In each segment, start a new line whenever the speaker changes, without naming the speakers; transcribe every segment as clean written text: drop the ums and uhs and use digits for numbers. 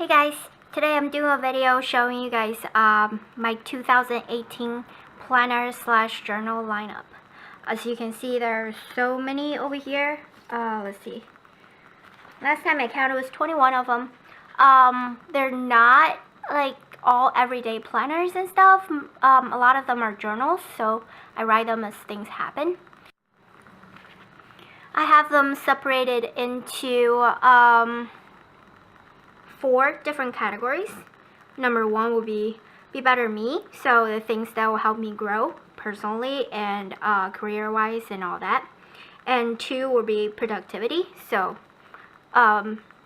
Hey guys, today I'm doing a video showing you guys my 2018 planner slash journal lineup. As you can see, there are so many over here. Let's see. Last time I counted was 21 of them. They're not like all everyday planners and stuff. A lot of them are journals, so I write them as things happen. I have them separated into 4 different categories. Number 1 will be better me, so the things that will help me grow personally and career-wise and all that. And 2 will be productivity, so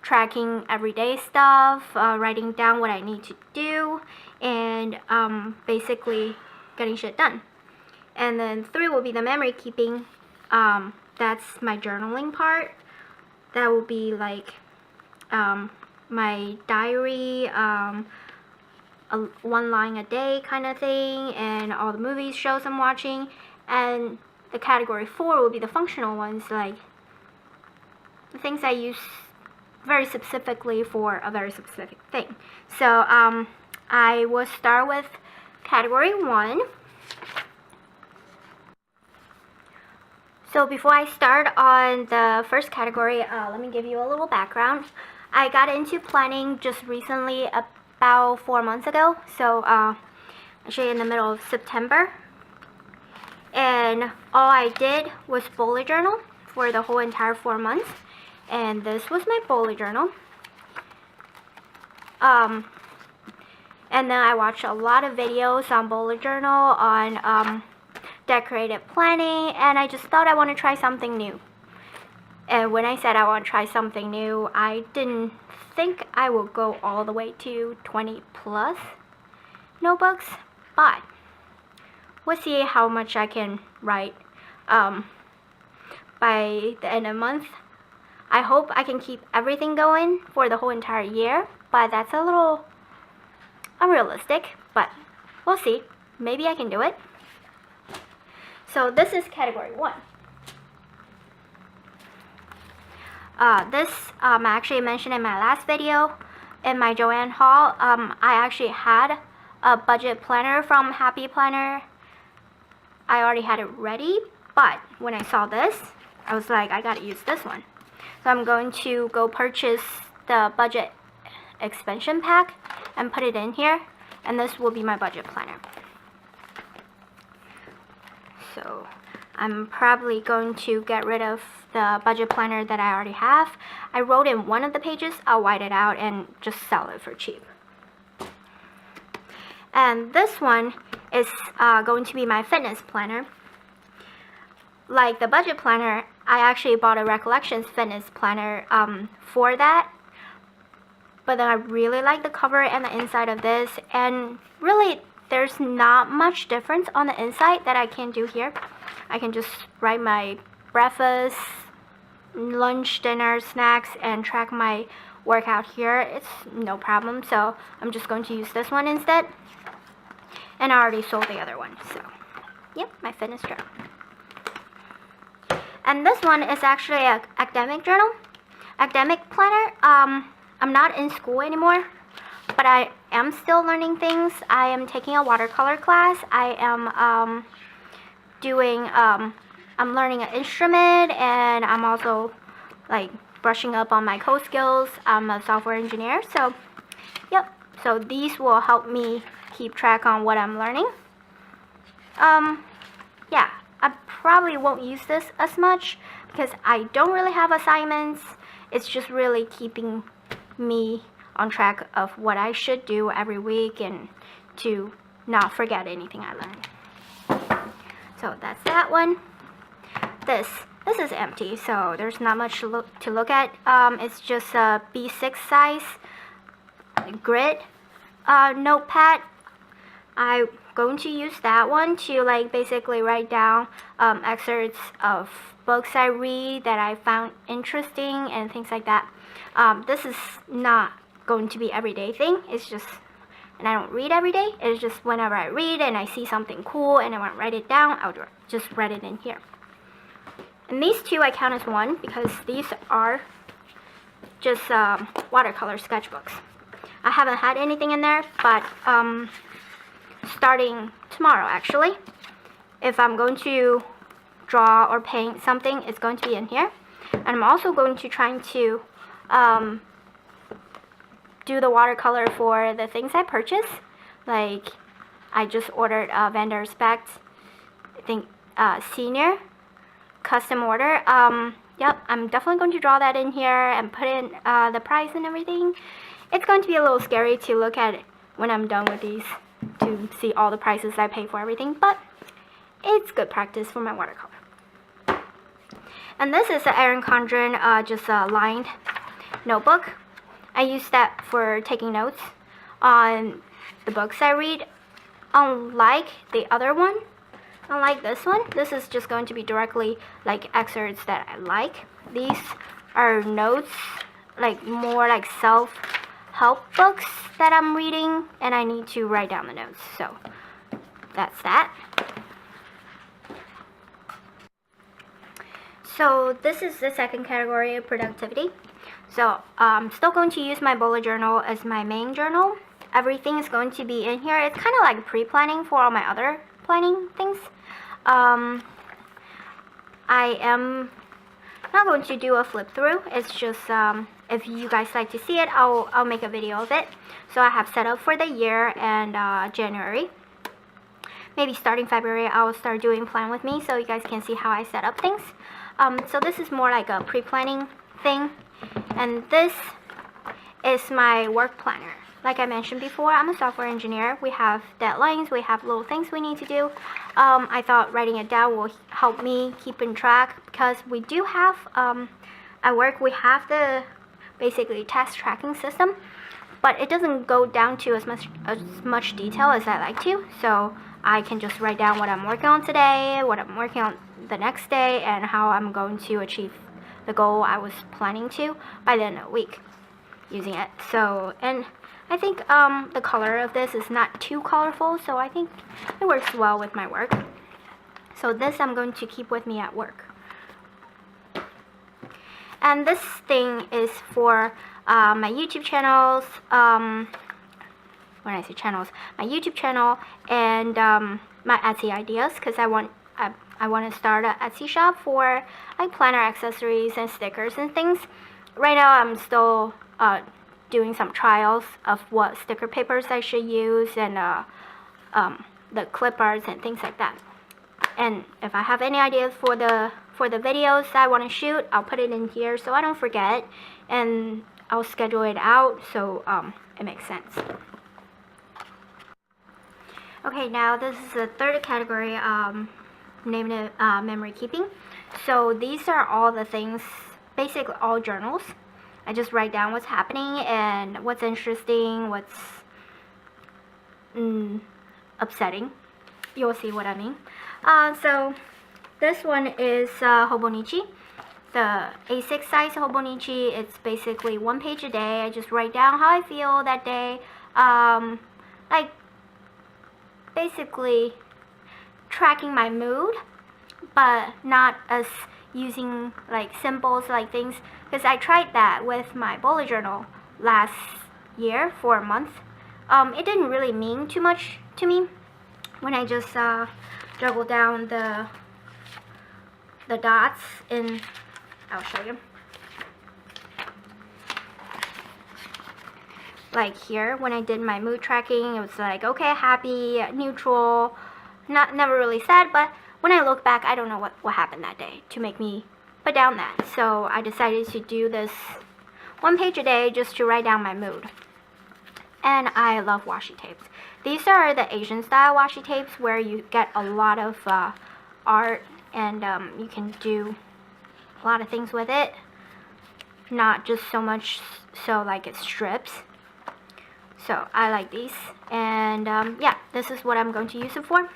tracking everyday stuff, writing down what I need to do, and basically getting shit done. And then 3 will be the memory keeping. That's my journaling part. That will be like my diary, one line a day kind of thing, and all the movies, shows I'm watching. And the category 4 will be the functional ones, like the things I use very specifically for a very specific thing. So I will start with category 1. So before I start on the first category, let me give you a little background. I got into planning just recently, about 4 months ago, so actually in the middle of September. And all I did was bullet journal for the whole entire 4 months. And this was my bullet journal. And then I watched a lot of videos on bullet journal, on decorated planning, and I just thought I want to try something new. And when I said I want to try something new, I didn't think I would go all the way to 20 plus notebooks, but we'll see how much I can write by the end of the month. I hope I can keep everything going for the whole entire year, but that's a little unrealistic, but we'll see. Maybe I can do it. So this is category 1. This I actually mentioned in my last video in my Joanne haul. I actually had a budget planner from Happy Planner. I already had it ready, but when I saw this, I was like, I gotta use this one. So I'm going to go purchase the budget expansion pack and put it in here, and this will be my budget planner. So I'm probably going to get rid of the budget planner that I already have. I wrote in one of the pages, I'll white it out and just sell it for cheap. And this one is going to be my fitness planner. Like the budget planner, I actually bought a Recollections fitness planner for that. But then I really like the cover and the inside of this, and really there's not much difference on the inside that I can do here. I can just write my breakfast, lunch, dinner, snacks, and track my workout here. It's no problem, so I'm just going to use this one instead. And I already sold the other one, so yep, my fitness journal. And this one is actually an academic journal, academic planner. I'm not in school anymore, but I am still learning things. I am taking a watercolor class. I am I'm learning an instrument, and I'm also like brushing up on my code skills. I'm a software engineer, so yep. So these will help me keep track on what I'm learning. Yeah, I probably won't use this as much because I don't really have assignments. It's just really keeping me on track of what I should do every week and to not forget anything I learned. So that's that one. This is empty, so there's not much to look at. It's just a B6 size grid notepad. I'm going to use that one to like basically write down excerpts of books I read that I found interesting and things like that. This is not going to be everyday thing. It's just, and I don't read every day. It's just whenever I read and I see something cool and I want to write it down, I'll just write it in here. And these 2 I count as one because these are just watercolor sketchbooks. I haven't had anything in there, but starting tomorrow actually, if I'm going to draw or paint something, it's going to be in here. And I'm also going to try to do the watercolor for the things I purchased. Like, I just ordered a vendor spec, I think senior custom order. Yep, I'm definitely going to draw that in here and put in the price and everything. It's going to be a little scary to look at it when I'm done with these, to see all the prices I pay for everything, but it's good practice for my watercolor. And this is the Erin Condren just a lined notebook. I use that for taking notes on the books I read. Unlike the other one, unlike this one, this is just going to be directly like excerpts that I like. These are notes, like more like self-help books that I'm reading, and I need to write down the notes. So that's that. So this is the second category of productivity. So I'm still going to use my bullet journal as my main journal. Everything is going to be in here. It's kind of like pre-planning for all my other planning things. I am not going to do a flip through. It's just if you guys like to see it, I'll make a video of it. So I have set up for the year and January. Maybe starting February, I'll start doing plan with me so you guys can see how I set up things. So this is more like a pre-planning thing, and this is my work planner. Like I mentioned before, I'm a software engineer. We have deadlines, we have little things we need to do. I thought writing it down will help me keep in track, because we do have, at work, we have the basically task tracking system, but it doesn't go down to as much detail as I like to. So I can just write down what I'm working on today, what I'm working on the next day, and how I'm going to achieve the goal I was planning to by the end of the week using it. So, and I think the color of this is not too colorful, so I think it works well with my work. So this I'm going to keep with me at work. And this thing is for my YouTube channels, when I say channels, my YouTube channel and my Etsy ideas, because I want to start an Etsy shop for like planner accessories and stickers and things. Right now I'm still doing some trials of what sticker papers I should use and the clip arts and things like that. And if I have any ideas for the videos I want to shoot, I'll put it in here so I don't forget, and I'll schedule it out so it makes sense. Okay, now this is the third category, named it memory keeping. So these are all the things, basically all journals. I just write down what's happening and what's interesting, what's upsetting. You'll see what I mean. So this one is Hobonichi, the A6 size Hobonichi. It's basically 1 page a day. I just write down how I feel that day, like basically tracking my mood, but not as using like symbols like things, because I tried that with my bullet journal last year for a month. It didn't really mean too much to me when I just juggled down the dots in, I'll show you. Like here, when I did my mood tracking, it was like, okay, happy, neutral, never really sad, but when I look back, I don't know what happened that day to make me put down that. So I decided to do this 1 page a day just to write down my mood. And I love washi tapes. These are the Asian style washi tapes where you get a lot of art, and you can do a lot of things with it. Not just so much so like it strips. So I like these, and yeah, this is what I'm going to use it for.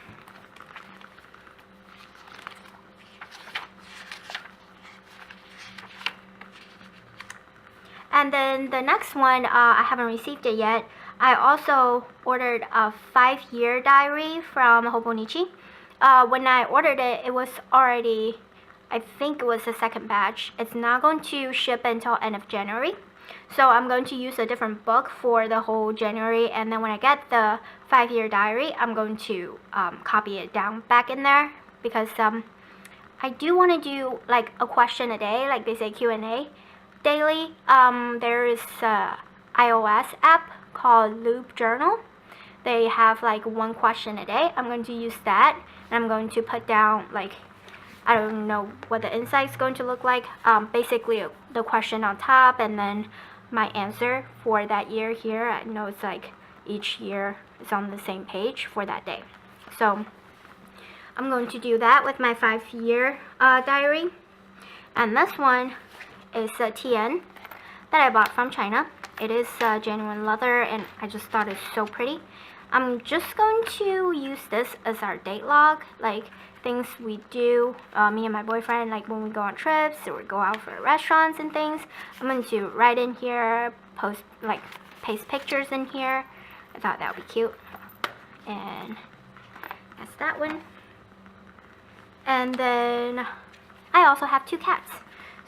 And then the next one, I haven't received it yet. I also ordered a 5-year diary from Hobonichi. When I ordered it, it was already, I think it was the second batch. It's not going to ship until end of January. So I'm going to use a different book for the whole January, and then when I get the 5-year diary, I'm going to copy it down back in there, because I do want to do like a question a day, like they say Q&A daily. There is a iOS app called Loop Journal. They have like one question a day. I'm going to use that, and I'm going to put down like, I don't know what the insight's going to look like. Basically the question on top, and then my answer for that year here. I know it's like each year is on the same page for that day. So I'm going to do that with my 5-year diary. And this one is a TN that I bought from China. It is genuine leather, and I just thought it's so pretty. I'm just going to use this as our date log, like things we do, me and my boyfriend, like when we go on trips or we go out for restaurants and things. I'm going to write in here, paste pictures in here. I thought that would be cute. And that's that one. And then I also have 2 cats.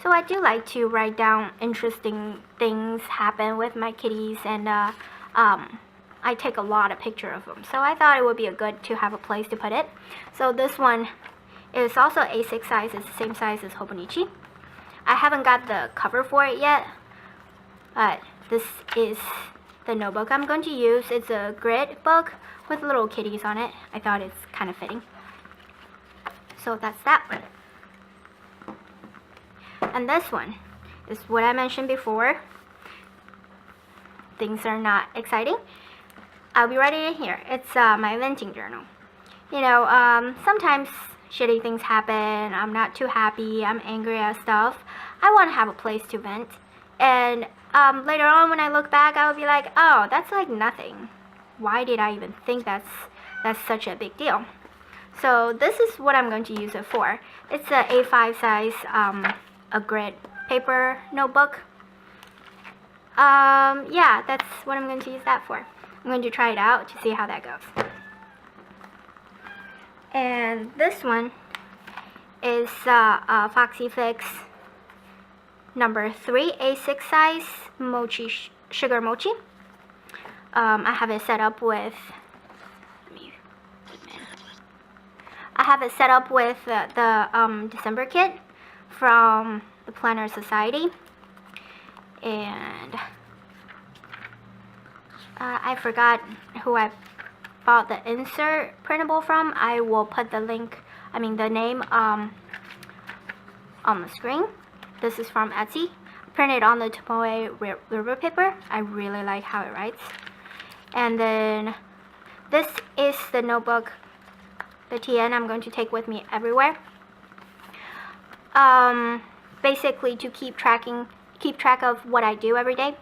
So I do like to write down interesting things happen with my kitties, and I take a lot of pictures of them. So I thought it would be good to have a place to put it. So this one is also A6 size. It's the same size as Hobonichi. I haven't got the cover for it yet, but this is the notebook I'm going to use. It's a grid book with little kitties on it. I thought it's kind of fitting. So that's that one. And this one is what I mentioned before. Things are not exciting. I'll be writing it here. It's my venting journal. You know, sometimes shitty things happen. I'm not too happy. I'm angry at stuff. I want to have a place to vent. And later on, when I look back, I will be like, oh, that's like nothing. Why did I even think that's such a big deal? So this is what I'm going to use it for. It's a A5 size, a grid paper notebook. Yeah, that's what I'm going to use that for. I'm going to try it out to see how that goes. And this one is Foxy Fix number 3 A6 size mochi sugar mochi. I have it set up with the December kit from the Planner Society, and I forgot who I bought the insert printable from. I will put the link, the name on the screen. This is from Etsy, printed on the Tomoe river paper. I really like how it writes. And then this is the notebook, the TN I'm going to take with me everywhere. Basically to keep track of what I do every day.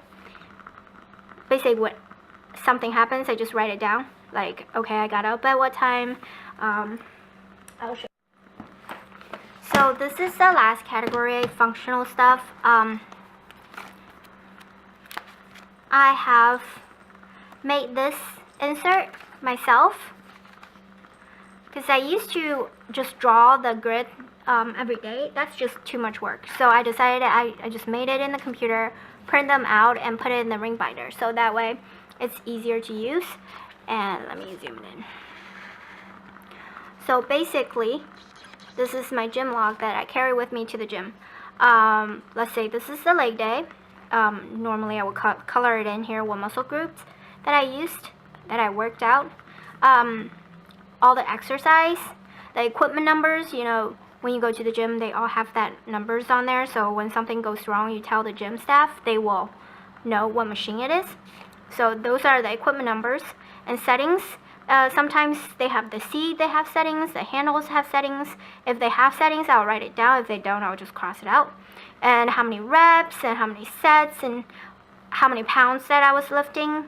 Basically, what something happens, I just write it down. Like, okay, I got up at what time. I'll show. So this is the last category, functional stuff. I have made this insert myself because I used to just draw the grid every day. That's just too much work. So I decided I just made it in the computer, print them out, and put it in the ring binder. So that way it's easier to use. And let me zoom in. So basically, this is my gym log that I carry with me to the gym. Let's say this is the leg day. Normally I would color it in here what muscle groups that I used, that I worked out. All the exercise, the equipment numbers, you know, when you go to the gym, they all have that numbers on there. So when something goes wrong, you tell the gym staff, they will know what machine it is. So those are the equipment numbers. And settings, sometimes they have the seat, they have settings, the handles have settings. If they have settings, I'll write it down. If they don't, I'll just cross it out. And how many reps, and how many sets, and how many pounds that I was lifting.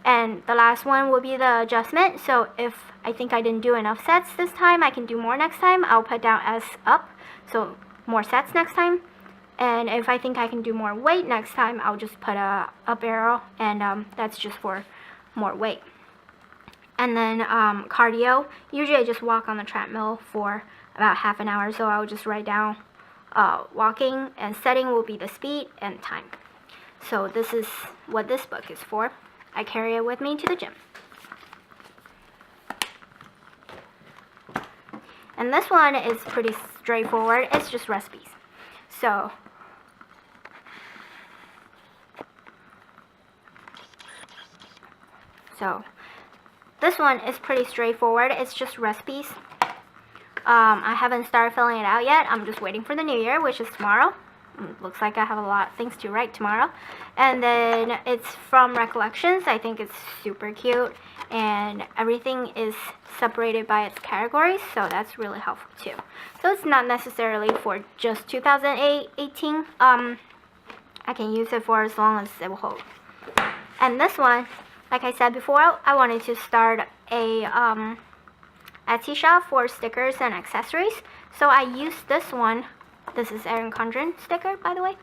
And the last one will be the adjustment. So if I think I didn't do enough sets this time, I can do more next time. I'll put down as up, so more sets next time. And if I think I can do more weight next time, I'll just put a up arrow, and that's just for more weight. And then cardio, usually I just walk on the treadmill for about half an hour, so I'll just write down walking, and setting will be the speed and time. So this is what this book is for. I carry it with me to the gym. And this one is pretty straightforward. It's just recipes. So this one is pretty straightforward. It's just recipes. I haven't started filling it out yet. I'm just waiting for the new year, which is tomorrow. Looks like I have a lot of things to write tomorrow. And then it's from Recollections. I think it's super cute, and everything is separated by its categories, so that's really helpful too. So it's not necessarily for just 2018. I can use it for as long as it will hold. And this one, like I said before, I wanted to start a Etsy shop for stickers and accessories. So I used this one. This is Erin Condren sticker, by the way.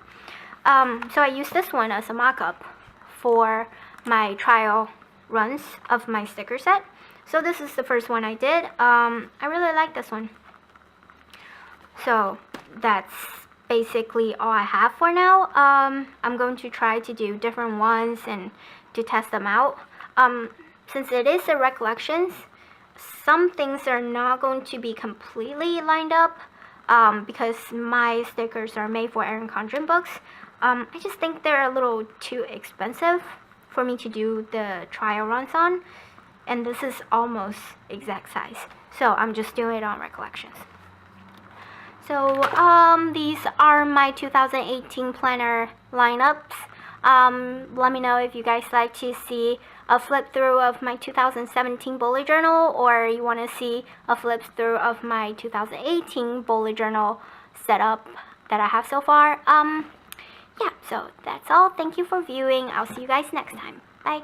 So I used this one as a mock-up for my trial runs of my sticker set. So this is the first one I did. I really like this one. So that's basically all I have for now. I'm going to try to do different ones and to test them out. Since it is a Recollections, some things are not going to be completely lined up because my stickers are made for Erin Condren books. I just think they're a little too expensive for me to do the trial runs on, and this is almost exact size. So I'm just doing it on Recollections. So these are my 2018 planner lineups. Let me know if you guys like to see a flip through of my 2017 bullet journal, or you want to see a flip through of my 2018 bullet journal setup that I have so far. Yeah, so that's all. Thank you for viewing. I'll see you guys next time. Bye.